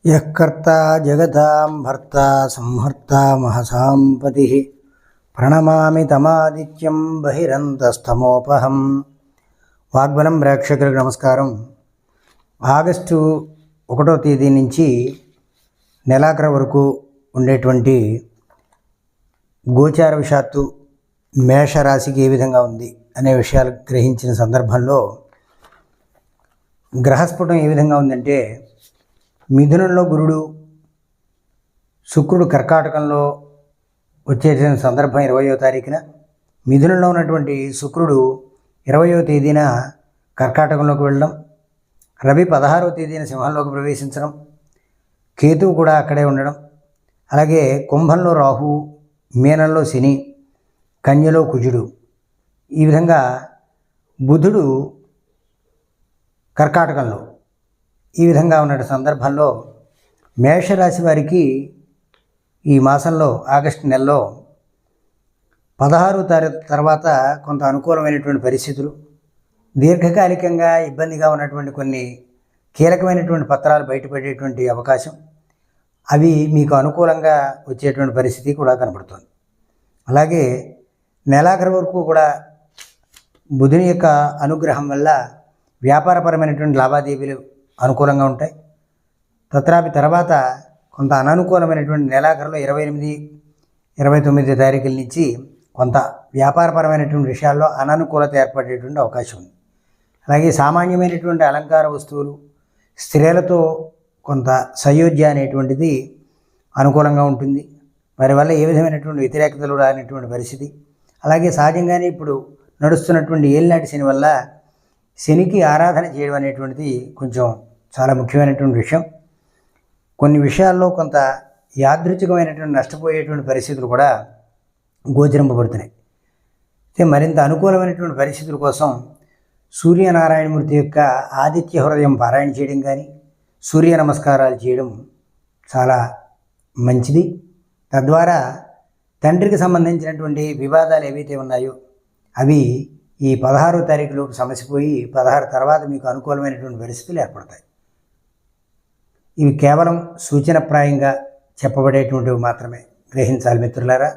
యః కర్తా జగతాం భర్తా సంహర్తా మహసాంపతి ప్రణమామి తమాదిత్యం బహిరంతస్తమోపహం. వాగ్బలం ప్రేక్షకులకు నమస్కారం. ఆగస్టు 1వ తేదీ నుంచి నెలాఖరు వరకు ఉండేటువంటి గోచార విషాత్తు మేషరాశికి ఏ విధంగా ఉంది అనే విషయాలు గ్రహించిన సందర్భంలో గ్రహస్ఫుటం ఏ విధంగా ఉందంటే, మిథునంలో గురుడు, శుక్రుడు కర్కాటకంలో వచ్చేసిన సందర్భం 20వ తారీఖున, మిథునంలో ఉన్నటువంటి శుక్రుడు 20వ తేదీన కర్కాటకంలోకి వెళ్ళడం, రవి 16వ తేదీన సింహంలోకి ప్రవేశించడం, కేతువు కూడా అక్కడే ఉండడం, అలాగే కుంభంలో రాహువు, మీనంలో శని, కన్యలో కుజుడు, ఈ విధంగా బుధుడు కర్కాటకంలో ఈ విధంగా ఉన్న సందర్భంలో మేషరాశి వారికి ఈ మాసంలో ఆగస్టు నెలలో 16వ తారీఖు తర్వాత కొంత అనుకూలమైనటువంటి పరిస్థితులు, దీర్ఘకాలికంగా ఇబ్బందిగా ఉన్నటువంటి కొన్ని కీలకమైనటువంటి పత్రాలు బయటపడేటువంటి అవకాశం, అవి మీకు అనుకూలంగా వచ్చేటువంటి పరిస్థితి కూడా కనబడుతుంది. అలాగే నెలాఖరు వరకు కూడా బుధుని యొక్క అనుగ్రహం వల్ల వ్యాపారపరమైనటువంటి లావాదేవీలు అనుకూలంగా ఉంటాయి. తత్రాపి తర్వాత కొంత అననుకూలమైనటువంటి నెలాఖరులో 28, 29 తారీఖుల నుంచి కొంత వ్యాపారపరమైనటువంటి విషయాల్లో అననుకూలత ఏర్పడేటువంటి అవకాశం ఉంది. అలాగే సామాన్యమైనటువంటి అలంకార వస్తువులు, స్త్రీలతో కొంత సయోధ్య అనేటువంటిది అనుకూలంగా ఉంటుంది. వారి వల్ల ఏ విధమైనటువంటి వ్యతిరేకతలు రానటువంటి పరిస్థితి. అలాగే సహజంగానే ఇప్పుడు నడుస్తున్నటువంటి ఏలినాటి శని వల్ల శనికి ఆరాధన చేయడం అనేటువంటిది కొంచెం చాలా ముఖ్యమైనటువంటి విషయం. కొన్ని విషయాల్లో కొంత యాదృచ్ఛికమైనటువంటి నష్టపోయేటువంటి పరిస్థితులు కూడా గోచరింపబడుతున్నాయి. మరింత అనుకూలమైనటువంటి పరిస్థితుల కోసం సూర్యనారాయణమూర్తి యొక్క ఆదిత్య హృదయం పారాయణ చేయడం కానీ, సూర్య నమస్కారాలు చేయడం చాలా మంచిది. తద్వారా తండ్రికి సంబంధించినటువంటి వివాదాలు ఏవైతే ఉన్నాయో అవి ఈ 16వ తారీఖులోపు సమసిపోయి 16 తర్వాత మీకు అనుకూలమైనటువంటి పరిస్థితులు ఏర్పడతాయి. ఇవి కేవలం సూచనప్రాయంగా చెప్పబడేటువంటివి మాత్రమే గ్రహించాలి మిత్రులారా.